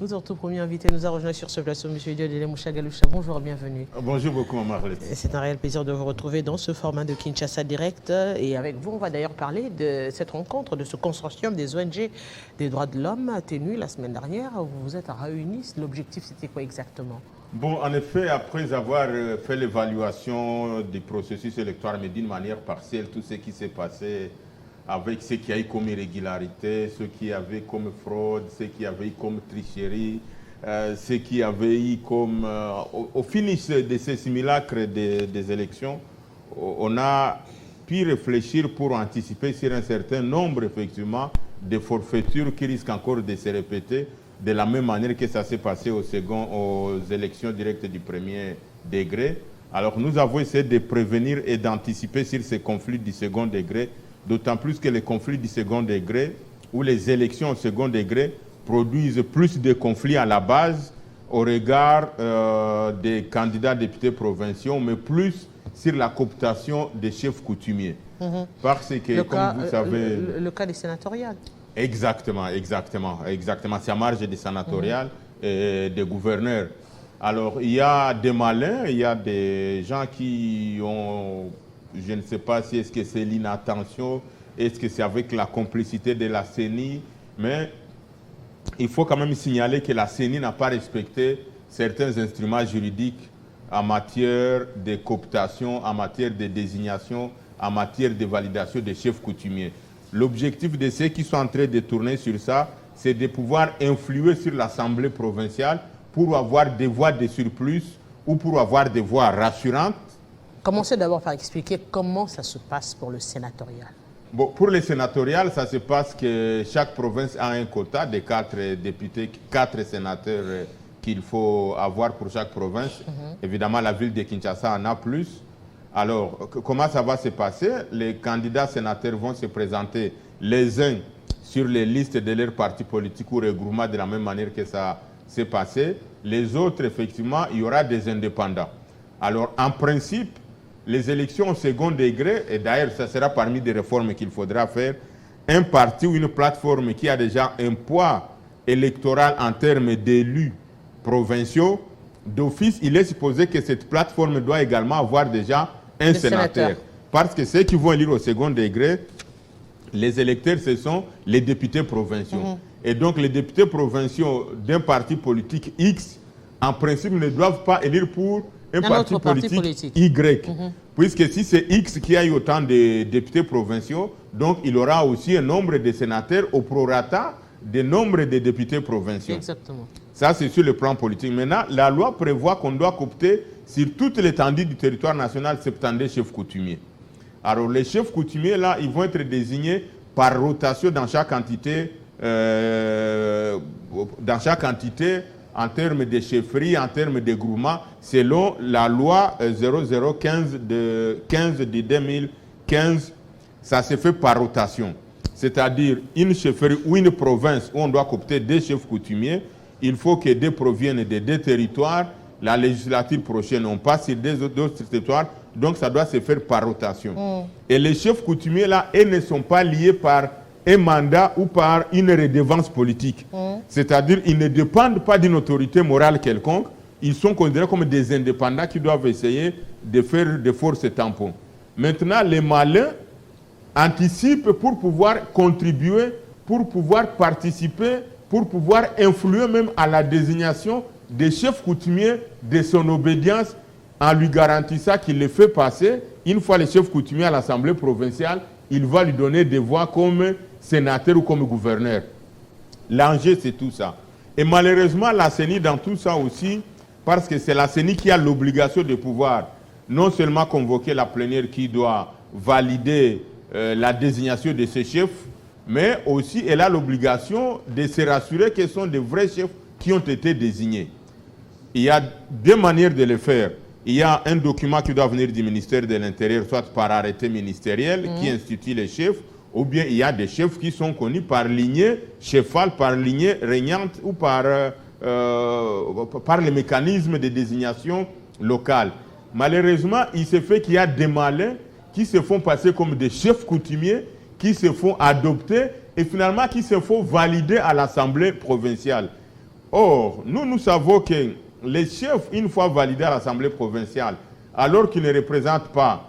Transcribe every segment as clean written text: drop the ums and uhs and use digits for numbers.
Notre tout premier invité nous a rejoint sur ce plateau, M. Diodele Moucha Galoucha. Bonjour et bienvenue. Bonjour beaucoup, Marlette. C'est un réel plaisir de vous retrouver dans ce format de Kinshasa Direct. Et avec vous, on va d'ailleurs parler de cette rencontre, de ce consortium des ONG des droits de l'homme tenu la semaine dernière. Vous vous êtes réunis. L'objectif, c'était quoi exactement? Bon, en effet, après avoir fait l'évaluation du processus électoral, mais d'une manière partielle, tout ce qui s'est passé avec ce qu'il y a eu comme irrégularité, ce qu'il y avait comme fraude, ce qu'il y avait eu comme tricherie, ce qu'il y avait eu comme... au finish de ces simulacres des élections, on a pu réfléchir pour anticiper sur un certain nombre, effectivement, de forfaitures qui risquent encore de se répéter de la même manière que ça s'est passé aux élections directes du premier degré. Alors nous avons essayé de prévenir et d'anticiper sur ces conflits du second degré, d'autant plus que les conflits du second degré ou les élections au second degré produisent plus de conflits à la base au regard des candidats députés provinciaux, mais plus sur la cooptation des chefs coutumiers. Parce que, comme vous savez... Le cas des sénatoriales. Exactement. C'est à marge des sénatoriales et des gouverneurs. Alors, il y a des malins, il y a des gens qui ont... Je ne sais pas si est-ce que c'est l'inattention, est-ce que c'est avec la complicité de la CENI, mais il faut quand même signaler que la CENI n'a pas respecté certains instruments juridiques en matière de cooptation, en matière de désignation, en matière de validation des chefs coutumiers. L'objectif de ceux qui sont en train de tourner sur ça, c'est de pouvoir influer sur l'Assemblée provinciale pour avoir des voix de surplus ou pour avoir des voix rassurantes. Commencez d'abord par expliquer comment ça se passe pour le sénatorial. Bon, pour les sénatoriales, ça se passe que chaque province a un quota de 4 députés, 4 sénateurs qu'il faut avoir pour chaque province. Évidemment, la ville de Kinshasa en a plus. Alors, comment ça va se passer? Les candidats sénateurs vont se présenter les uns sur les listes de leurs partis politiques ou regroupements de la même manière que ça s'est passé. Les autres, effectivement, il y aura des indépendants. Alors, en principe, les élections au second degré, et d'ailleurs, ça sera parmi des réformes qu'il faudra faire, un parti ou une plateforme qui a déjà un poids électoral en termes d'élus provinciaux, d'office, il est supposé que cette plateforme doit également avoir déjà un sénateur. Parce que ceux qui vont élire au second degré, les électeurs, ce sont les députés provinciaux. Et donc, les députés provinciaux d'un parti politique X, en principe, ne doivent pas élire pour un parti politique Y. Puisque si c'est X qui a eu autant de députés provinciaux, donc il aura aussi un nombre de sénateurs au prorata du nombre de députés provinciaux. Exactement. Ça, c'est sur le plan politique. Maintenant, la loi prévoit qu'on doit coopter sur toute l'étendue du territoire national 72 chefs coutumiers. Alors, les chefs coutumiers, là, ils vont être désignés par rotation dans chaque entité, en termes de chefferie, en termes de groupement, selon la loi 0015 de 2015, ça se fait par rotation. C'est-à-dire une chefferie ou une province où on doit coopter des chefs coutumiers, il faut que deux proviennent de deux territoires. La législature prochaine, on passe sur d'autres territoires, donc ça doit se faire par rotation. Et les chefs coutumiers, là, ils ne sont pas liés par un mandat ou par une redevance politique. C'est-à-dire ils ne dépendent pas d'une autorité morale quelconque, ils sont considérés comme des indépendants qui doivent essayer de faire des forces tampons. Maintenant, les malins anticipent pour pouvoir contribuer, pour pouvoir participer, pour pouvoir influer même à la désignation des chefs coutumiers de son obédience en lui garantissant qu'il les fait passer. Une fois les chefs coutumiers à l'Assemblée provinciale, il va lui donner des voix comme sénateur ou comme gouverneur. L'enjeu, c'est tout ça. Et malheureusement, la CENI dans tout ça aussi, parce que c'est la CENI qui a l'obligation de pouvoir non seulement convoquer la plénière qui doit valider la désignation de ces chefs, mais aussi elle a l'obligation de se rassurer que ce sont des vrais chefs qui ont été désignés. Il y a deux manières de le faire. Il y a un document qui doit venir du ministère de l'Intérieur, soit par arrêté ministériel, qui institue les chefs, ou bien il y a des chefs qui sont connus par lignée chefale, par lignée régnante ou par les mécanismes de désignation locale. Malheureusement, il se fait qu'il y a des malins qui se font passer comme des chefs coutumiers, qui se font adopter et finalement qui se font valider à l'Assemblée provinciale. Or, nous savons que les chefs, une fois validés à l'Assemblée provinciale, alors qu'ils ne représentent pas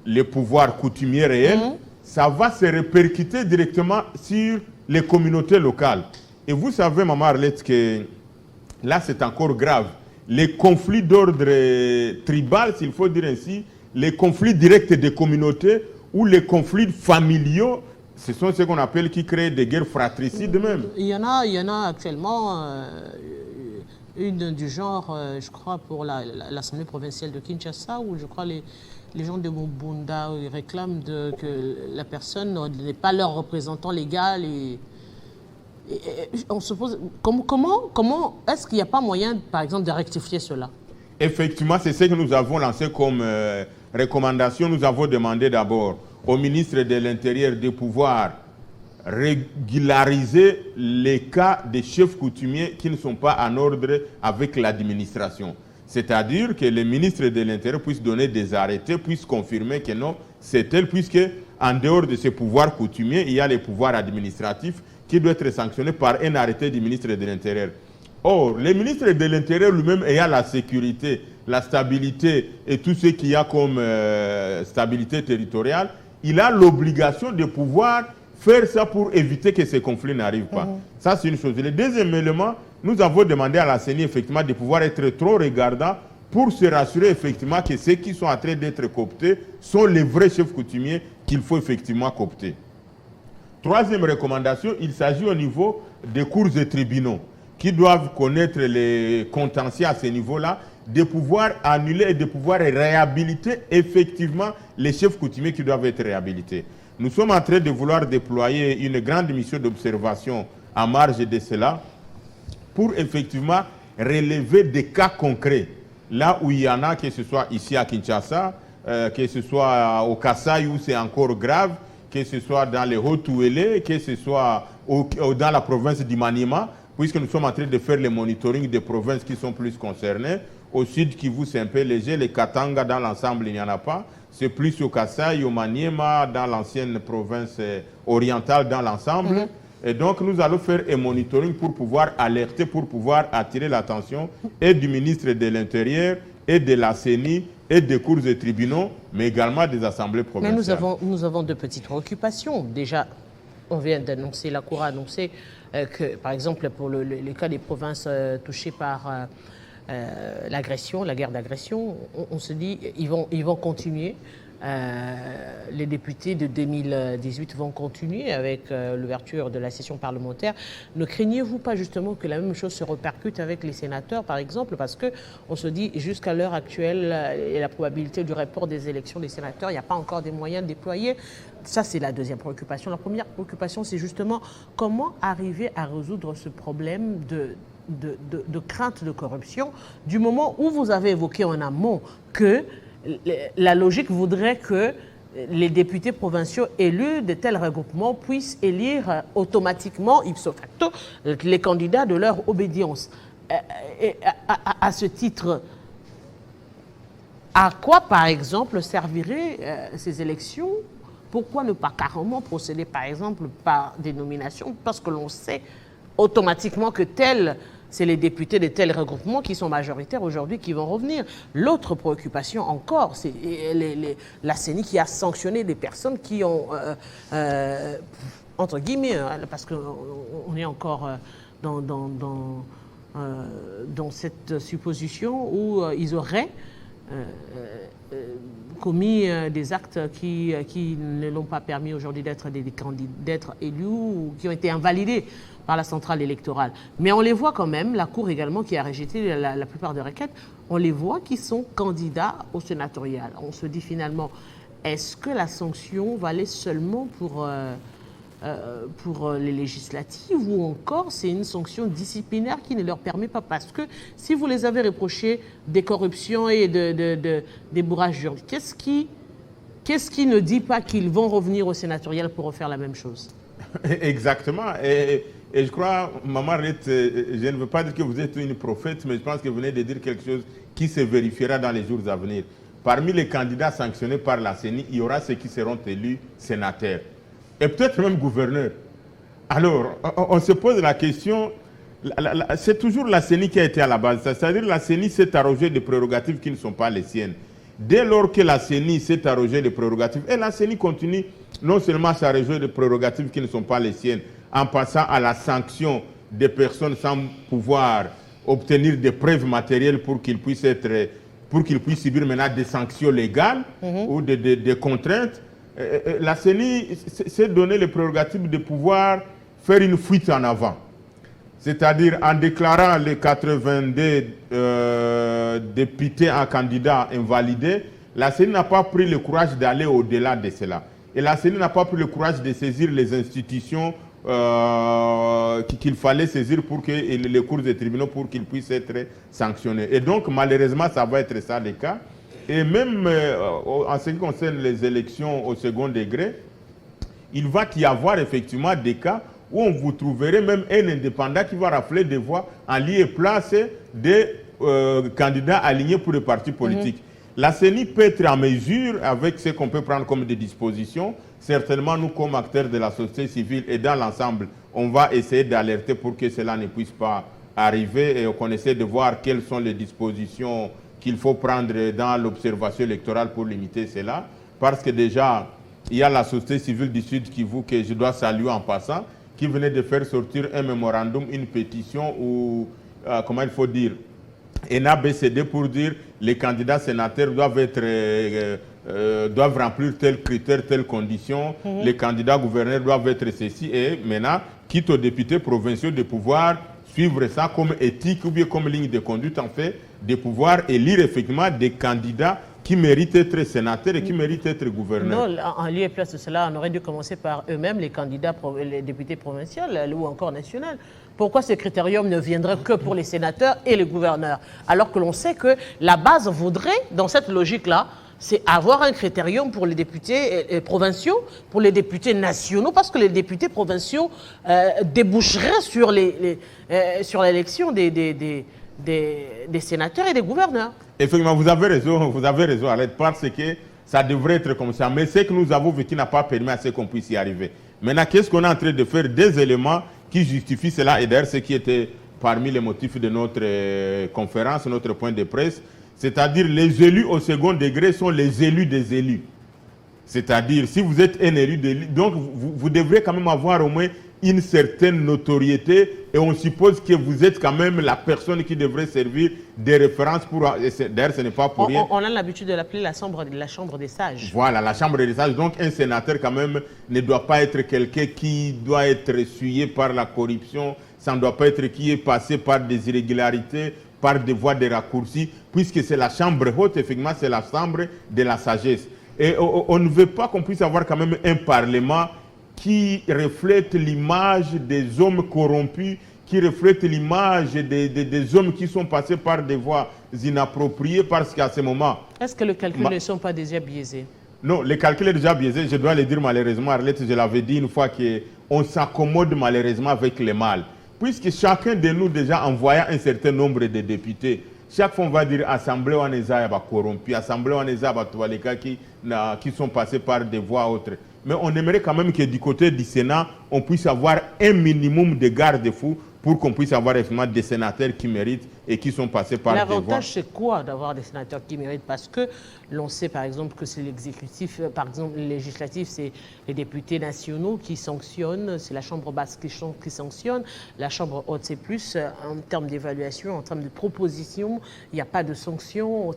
les pouvoirs coutumiers réels, ça va se répercuter directement sur les communautés locales. Et vous savez, Maman Arlette, que là, c'est encore grave. Les conflits d'ordre tribal, s'il faut dire ainsi, les conflits directs des communautés ou les conflits familiaux, ce sont ce qu'on appelle qui créent des guerres fratricides même. Il y en a actuellement une du genre, je crois, pour l'Assemblée provinciale de Kinshasa, où je crois les gens de Mubunda ils réclament que la personne n'est pas leur représentant légal. Et on se pose, comment est-ce qu'il n'y a pas moyen, par exemple, de rectifier cela? Effectivement, c'est ce que nous avons lancé comme recommandation. Nous avons demandé d'abord au ministre de l'Intérieur de pouvoir régulariser les cas des chefs coutumiers qui ne sont pas en ordre avec l'administration. C'est-à-dire que le ministre de l'Intérieur puisse donner des arrêtés, puisse confirmer que non, c'est tel, puisque en dehors de ces pouvoirs coutumiers, il y a les pouvoirs administratifs qui doivent être sanctionnés par un arrêté du ministre de l'Intérieur. Or, le ministre de l'Intérieur lui-même ayant la sécurité, la stabilité et tout ce qu'il y a comme stabilité territoriale, il a l'obligation de pouvoir faire ça pour éviter que ces conflits n'arrivent pas. Ça, c'est une chose. Le deuxième élément, nous avons demandé à la CENI effectivement de pouvoir être trop regardant pour se rassurer effectivement que ceux qui sont en train d'être cooptés sont les vrais chefs coutumiers qu'il faut effectivement coopter. Troisième recommandation, il s'agit au niveau des cours et tribunaux qui doivent connaître les contentieux à ce niveau-là, de pouvoir annuler et de pouvoir réhabiliter effectivement les chefs coutumiers qui doivent être réhabilités. Nous sommes en train de vouloir déployer une grande mission d'observation en marge de cela pour effectivement relever des cas concrets. Là où il y en a, que ce soit ici à Kinshasa, que ce soit au Kasaï où c'est encore grave, que ce soit dans les Haut-Ouélé, que ce soit dans la province du Maniema, puisque nous sommes en train de faire le monitoring des provinces qui sont plus concernées. Au sud Kivu, c'est un peu léger. Les Katanga, dans l'ensemble, il n'y en a pas. C'est plus au Kasaï, au Maniema, dans l'ancienne province orientale, dans l'ensemble. Et donc, nous allons faire un monitoring pour pouvoir alerter, pour pouvoir attirer l'attention et du ministre de l'Intérieur, et de la CENI, et des cours et tribunaux, mais également des assemblées provinciales. Mais nous avons deux petites préoccupations. Déjà, on vient d'annoncer, la Cour a annoncé que, par exemple, pour le cas des provinces touchées par l'agression, la guerre d'agression, on se dit ils vont continuer. Les députés de 2018 vont continuer avec l'ouverture de la session parlementaire. Ne craignez-vous pas justement que la même chose se répercute avec les sénateurs, par exemple, parce qu'on se dit jusqu'à l'heure actuelle, et la probabilité du report des élections des sénateurs, il n'y a pas encore des moyens déployés. Ça, c'est la deuxième préoccupation. La première préoccupation, c'est justement comment arriver à résoudre ce problème de crainte de corruption, du moment où vous avez évoqué en amont que la logique voudrait que les députés provinciaux élus de tels regroupements puissent élire automatiquement, ipso facto, les candidats de leur obédience. Et à ce titre, à quoi, par exemple, serviraient ces élections? Pourquoi ne pas carrément procéder, par exemple, par des nominations? Parce que l'on sait automatiquement que c'est les députés de tels regroupements qui sont majoritaires aujourd'hui qui vont revenir. L'autre préoccupation encore, c'est la CENI qui a sanctionné des personnes qui ont, entre guillemets, parce qu'on est encore dans cette supposition où ils auraient commis des actes qui ne l'ont pas permis aujourd'hui d'être élus ou qui ont été invalidés par la centrale électorale. Mais on les voit quand même, la Cour également qui a rejeté la plupart des requêtes, on les voit qui sont candidats au sénatorial. On se dit finalement, est-ce que la sanction valait seulement pour les législatives ou encore c'est une sanction disciplinaire qui ne leur permet pas? Parce que si vous les avez reprochés des corruptions et des bourrages juridiques, qu'est-ce qui ne dit pas qu'ils vont revenir au sénatorial pour refaire la même chose? Exactement. Et je crois, Maman Arlette, je ne veux pas dire que vous êtes une prophète, mais je pense que vous venez de dire quelque chose qui se vérifiera dans les jours à venir. Parmi les candidats sanctionnés par la CENI, il y aura ceux qui seront élus sénateurs et peut-être même gouverneurs. Alors, on se pose la question, C'est toujours la CENI qui a été à la base. C'est-à-dire la CENI s'est arrogée des prérogatives qui ne sont pas les siennes. Dès lors que la CENI s'est arrogée des prérogatives, et la CENI continue non seulement à s'arroger des prérogatives qui ne sont pas les siennes, en passant à la sanction des personnes sans pouvoir obtenir des preuves matérielles pour qu'ils puissent subir maintenant des sanctions légales ou des contraintes. La CENI s'est donné les prérogatives de pouvoir faire une fuite en avant. C'est-à-dire en déclarant les 82 députés en candidat invalidés, la CENI n'a pas pris le courage d'aller au-delà de cela. Et la CENI n'a pas pris le courage de saisir les institutions qu'il fallait saisir pour que les cours des tribunaux pour qu'ils puissent être sanctionnés. Et donc, malheureusement, ça va être ça le cas. Et même en ce qui concerne les élections au second degré, il va y avoir effectivement des cas où on vous trouverait même un indépendant qui va rafler des voix en lieu et place des candidats alignés pour les partis politiques. La CENI peut être en mesure, avec ce qu'on peut prendre comme des dispositions, certainement nous comme acteurs de la société civile et dans l'ensemble, on va essayer d'alerter pour que cela ne puisse pas arriver et qu'on essaie de voir quelles sont les dispositions qu'il faut prendre dans l'observation électorale pour limiter cela. Parce que déjà, il y a la société civile du Sud Kivu que je dois saluer en passant, qui venait de faire sortir un mémorandum, une pétition ou, comment il faut dire, un ABCD pour dire les candidats sénateurs doivent remplir tel critère, telle condition, les candidats gouverneurs doivent être ceci, et maintenant, quitte aux députés provinciaux de pouvoir suivre ça comme éthique ou bien comme ligne de conduite, en fait, de pouvoir élire effectivement des candidats qui méritent d'être sénateurs et qui méritent d'être gouverneurs. Non, en lieu et place de cela, on aurait dû commencer par eux-mêmes, les candidats, les députés provinciaux ou encore nationaux. Pourquoi ce critérium ne viendrait que pour les sénateurs et les gouverneurs? Alors que l'on sait que la base voudrait, dans cette logique-là, c'est avoir un critérium pour les députés provinciaux, pour les députés nationaux, parce que les députés provinciaux déboucheraient sur l'élection des sénateurs et des gouverneurs. Effectivement, vous avez raison, Arlette, parce que ça devrait être comme ça. Mais ce que nous avons vécu n'a pas permis à ce qu'on puisse y arriver. Maintenant, qu'est-ce qu'on est en train de faire? Des éléments qui justifient cela, et d'ailleurs, ce qui était parmi les motifs de notre conférence, notre point de presse, c'est-à-dire les élus au second degré sont les élus des élus. C'est-à-dire, si vous êtes un élu d'élu, donc vous devrez quand même avoir au moins une certaine notoriété et on suppose que vous êtes quand même la personne qui devrait servir de référence pour... D'ailleurs, ce n'est pas pour rien. On a l'habitude de l'appeler la chambre des sages. Voilà, la chambre des sages. Donc, un sénateur quand même ne doit pas être quelqu'un qui doit être essuyé par la corruption, ça ne doit pas être qui est passé par des irrégularités, par des voies de raccourcis, puisque c'est la chambre haute, effectivement, c'est la chambre de la sagesse. Et on ne veut pas qu'on puisse avoir quand même un parlement qui reflète l'image des hommes corrompus, qui reflète l'image des hommes qui sont passés par des voies inappropriées, parce qu'à ce moment... Est-ce que les calculs ne sont pas déjà biaisés? Non, les calculs sont déjà biaisés. Je dois le dire malheureusement, Arlette, je l'avais dit une fois qu'on s'accommode malheureusement avec le mal. Puisque chacun de nous, déjà, en voyant un certain nombre de députés, chaque fois on va dire assemblée on est corrompu, assemblée on est qui sont passés par des voies autres. Mais on aimerait quand même que du côté du Sénat, on puisse avoir un minimum de garde-fous pour qu'on puisse avoir effectivement des sénateurs qui méritent et qui sont passés par des voies. L'avantage, c'est quoi d'avoir des sénateurs qui méritent? Parce que l'on sait par exemple que c'est l'exécutif, par exemple le législatif, c'est les députés nationaux qui sanctionnent, c'est la chambre basse qui sanctionne, la chambre haute c'est plus en termes d'évaluation, en termes de proposition, il n'y a pas de sanctions.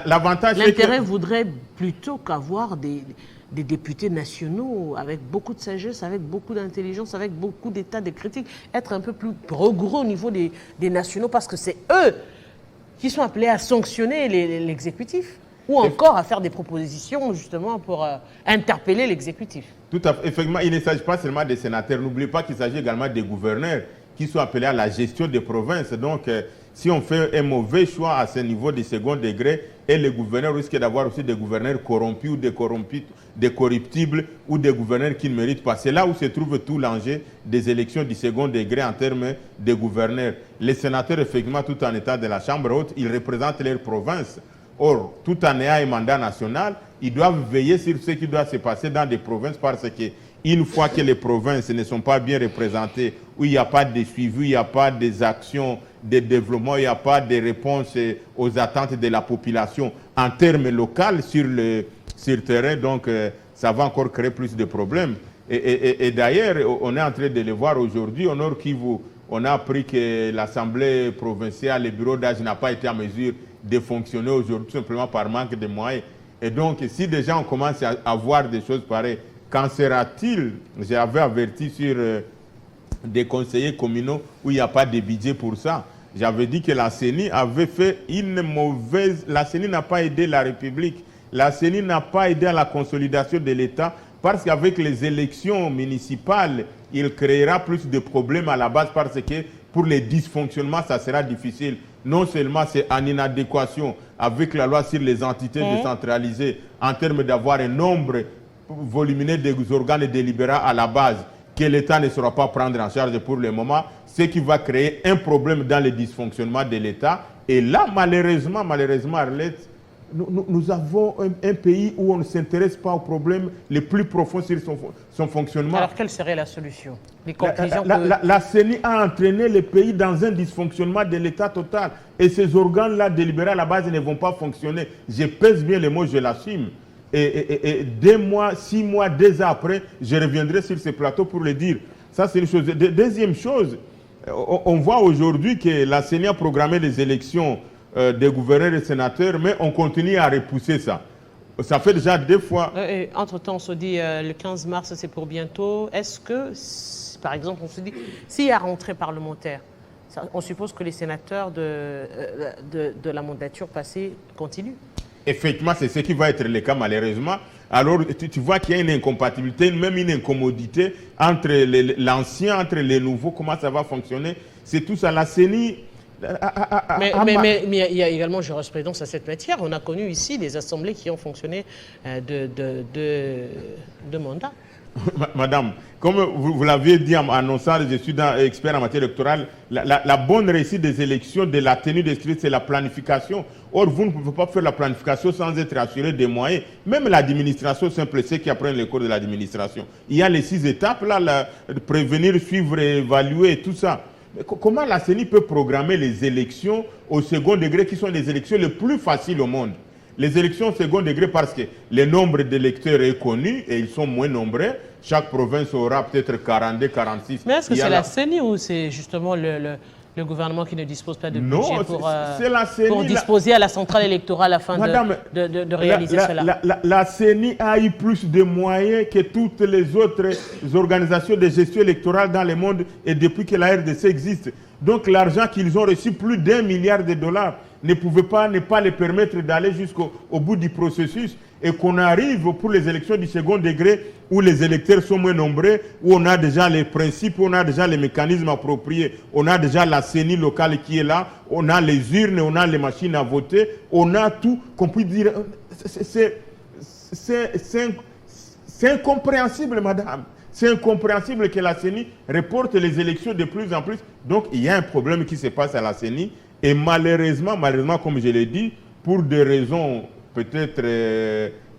L'avantage, l'intérêt voudrait plutôt qu'avoir des députés nationaux avec beaucoup de sagesse, avec beaucoup d'intelligence, avec beaucoup d'état de critique, être un peu plus rigoureux au niveau des nationaux parce que c'est eux qui sont appelés à sanctionner l'exécutif ou encore à faire des propositions justement pour interpeller l'exécutif. Tout à fait. Effectivement, il ne s'agit pas seulement des sénateurs. N'oubliez pas qu'il s'agit également des gouverneurs qui sont appelés à la gestion des provinces. Donc, si on fait un mauvais choix à ce niveau du second degré, et les gouverneurs risquent d'avoir aussi des gouverneurs corrompus ou des corruptibles ou des gouverneurs qui ne méritent pas. C'est là où se trouve tout l'enjeu des élections du second degré en termes de gouverneurs. Les sénateurs, effectivement, tout en état de la Chambre haute, ils représentent leur province. Or, tout en ayant un mandat national, ils doivent veiller sur ce qui doit se passer dans des provinces parce une fois que les provinces ne sont pas bien représentées, où il n'y a pas de suivi, il n'y a pas des actions de développement, il n'y a pas de réponse aux attentes de la population en termes locaux sur le terrain, donc ça va encore créer plus de problèmes. Et d'ailleurs, on est en train de le voir aujourd'hui, au Nord Kivu, on a appris que l'Assemblée provinciale, le bureau d'âge n'a pas été en mesure de fonctionner aujourd'hui, tout simplement par manque de moyens. Et donc, si déjà on commence à voir des choses pareilles, qu'en sera-t-il? J'avais averti sur des conseillers communaux où il n'y a pas de budget pour ça. J'avais dit que la CENI avait fait une mauvaise... La CENI n'a pas aidé la République. La CENI n'a pas aidé à la consolidation de l'État parce qu'avec les élections municipales, il créera plus de problèmes à la base parce que pour les dysfonctionnements, ça sera difficile. Non seulement c'est en inadéquation avec la loi sur les entités décentralisées en termes d'avoir un nombre volumineux des organes délibérants à la base que l'État ne saura pas prendre en charge pour le moment, ce qui va créer un problème dans le dysfonctionnement de l'État. Et là, malheureusement, Arlette, nous avons un pays où on ne s'intéresse pas aux problèmes les plus profonds sur son fonctionnement. Alors, quelle serait la solution? Les conclusions la CENI a entraîné le pays dans un dysfonctionnement de l'État total. Et ces organes-là délibérés à la base ne vont pas fonctionner. Je pèse bien les mots, je l'assume. Et 2 mois, 6 mois, 2 ans après, je reviendrai sur ce plateau pour le dire. Ça, c'est une chose. Deuxième chose, on voit aujourd'hui que la CENI a programmé les élections des gouverneurs et sénateurs, mais on continue à repousser ça. Ça fait déjà 2 fois. Entre-temps, on se dit le 15 mars, c'est pour bientôt. Est-ce que, par exemple, on se dit, s'il y a rentrée parlementaire, on suppose que les sénateurs de la mandature passée continuent? Effectivement, c'est ce qui va être le cas malheureusement. Alors, tu vois qu'il y a une incompatibilité, même une incommodité entre l'ancien, entre les nouveaux, comment ça va fonctionner. C'est tout ça. La CENI... Mais il y a également jurisprudence à cette matière. On a connu ici des assemblées qui ont fonctionné de mandat. Madame, comme vous l'aviez dit en annonçant, je suis expert en matière électorale, la bonne réussite des élections, de la tenue des scrutins, c'est la planification. Or, vous ne pouvez pas faire la planification sans être assuré des moyens. Même l'administration simple, ceux qui apprennent les cours de l'administration. Il y a les 6 étapes, là, prévenir, suivre, évaluer, tout ça. Mais comment la CENI peut programmer les élections au second degré qui sont les élections les plus faciles au monde? Les élections au second degré parce que le nombre d'électeurs est connu et ils sont moins nombreux. Chaque province aura peut-être 42, 46. Mais est-ce que c'est la CENI ou c'est justement le gouvernement qui ne dispose pas de budget pour disposer à la centrale électorale afin de réaliser cela? La CENI a eu plus de moyens que toutes les autres organisations de gestion électorale dans le monde et depuis que la RDC existe. Donc l'argent qu'ils ont reçu, plus d'1 milliard de dollars, ne pouvait pas ne pas les permettre d'aller jusqu'au bout du processus et qu'on arrive pour les élections du second degré où les électeurs sont moins nombreux, où on a déjà les principes, où on a déjà les mécanismes appropriés, on a déjà la CENI locale qui est là, on a les urnes, on a les machines à voter, on a tout, qu'on puisse dire, c'est incompréhensible, madame. C'est incompréhensible que la CENI reporte les élections de plus en plus. Donc, il y a un problème qui se passe à la CENI. Et malheureusement, comme je l'ai dit, pour des raisons peut-être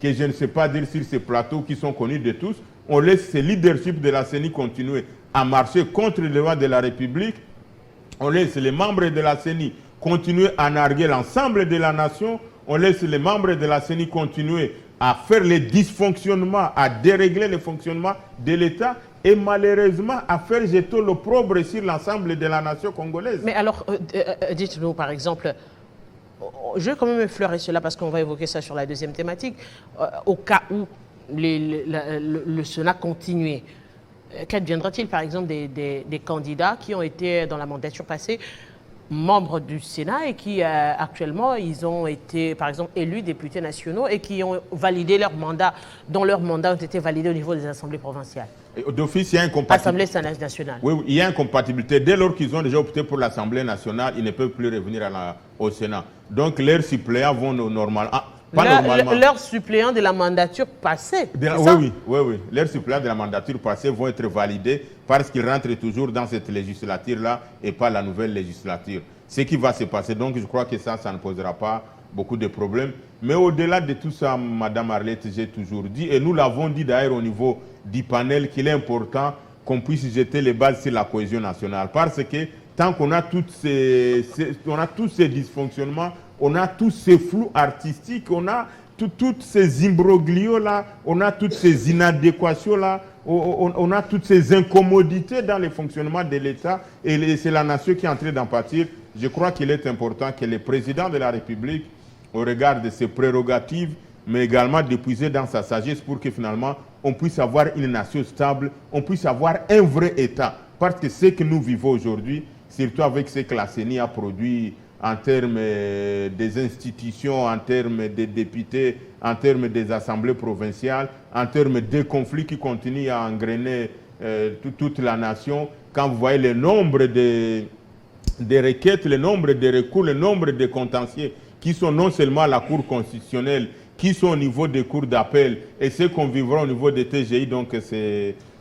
que je ne sais pas dire sur ces plateaux qui sont connus de tous, on laisse ce leadership de la CENI continuer à marcher contre les lois de la République. On laisse les membres de la CENI continuer à narguer l'ensemble de la nation. On laisse les membres de la CENI continuer à faire les dysfonctionnements, à dérégler le fonctionnement de l'État et malheureusement à faire jeter l'opprobre sur l'ensemble de la nation congolaise. Mais alors, dites-nous par exemple, je vais quand même effleurer cela parce qu'on va évoquer ça sur la deuxième thématique, au cas où le Sénat continuait. Qu'adviendra-t-il par exemple des candidats qui ont été dans la mandature passée membres du Sénat et qui actuellement ils ont été par exemple élus députés nationaux et qui ont validé leur mandat, dont leurs mandats ont été validés au niveau des assemblées provinciales? D'office, il y a incompatibilité. Assemblée nationale. Oui, il y a incompatibilité. Dès lors qu'ils ont déjà opté pour l'Assemblée nationale, ils ne peuvent plus revenir au Sénat. Donc leurs suppléants vont normalement. Leurs suppléants de la mandature passée. Oui. Leurs suppléants de la mandature passée vont être validés parce qu'ils rentrent toujours dans cette législature-là et pas la nouvelle législature. Ce qui va se passer, donc je crois que ça ne posera pas beaucoup de problèmes. Mais au-delà de tout ça, Madame Arlette, j'ai toujours dit, et nous l'avons dit d'ailleurs au niveau du panel, qu'il est important qu'on puisse jeter les bases sur la cohésion nationale. Parce que tant qu'on a, tous ces dysfonctionnements, on a tous ces flous artistiques, on a toutes ces imbroglios-là, on a toutes ces inadéquations-là, on a toutes ces incommodités dans le fonctionnement de l'État, et c'est la nation qui est en train d'en pâtir. Je crois qu'il est important que le président de la République, au regard de ses prérogatives, mais également d'épuiser dans sa sagesse pour que finalement on puisse avoir une nation stable, on puisse avoir un vrai État. Parce que ce que nous vivons aujourd'hui, surtout avec ce que la CENI a produit en termes des institutions, en termes des députés, en termes des assemblées provinciales, en termes des conflits qui continuent à engrainer toute la nation, quand vous voyez le nombre des requêtes, le nombre de recours, le nombre de contentieux qui sont non seulement à la Cour constitutionnelle, qui sont au niveau des cours d'appel et ceux qu'on vivra au niveau des TGI, donc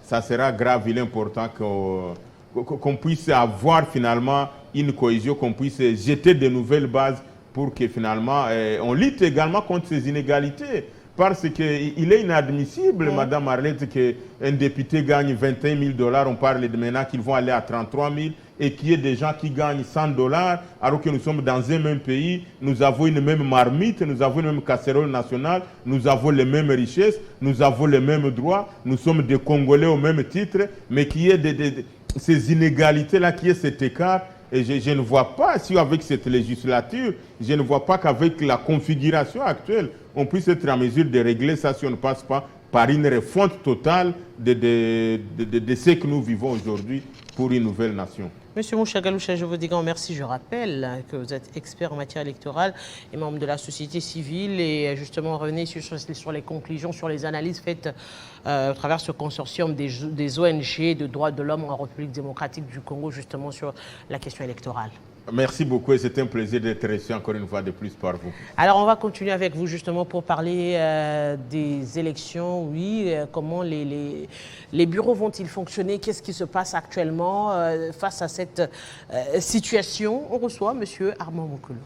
ça sera grave, il est important qu'on puisse avoir finalement une cohésion, qu'on puisse jeter de nouvelles bases pour que finalement on lutte également contre ces inégalités. Parce qu'il est inadmissible, Madame Arlette, qu'un député gagne 21 000 $, on parle de maintenant qu'ils vont aller à 33 000, et qu'il y ait des gens qui gagnent 100 $, alors que nous sommes dans un même pays, nous avons une même marmite, nous avons une même casserole nationale, nous avons les mêmes richesses, nous avons les mêmes droits, nous sommes des Congolais au même titre, mais qu'il y ait ces inégalités-là, qu'il y ait cet écart. Et je ne vois pas, si avec cette législature, je ne vois pas qu'avec la configuration actuelle, on puisse être en mesure de régler ça si on ne passe pas par une refonte totale de ce que nous vivons aujourd'hui pour une nouvelle nation. Monsieur Moucha Galoucha, je vous dis grand merci. Je rappelle que vous êtes expert en matière électorale et membre de la société civile. Et justement, revenez sur les conclusions, sur les analyses faites à travers ce consortium des ONG de droits de l'homme en République démocratique du Congo, justement sur la question électorale. Merci beaucoup et c'est un plaisir d'être reçu encore une fois de plus par vous. Alors on va continuer avec vous justement pour parler des élections. Oui, comment les bureaux vont-ils fonctionner? Qu'est-ce qui se passe actuellement face à cette situation? On reçoit M. Armand Moukoulou.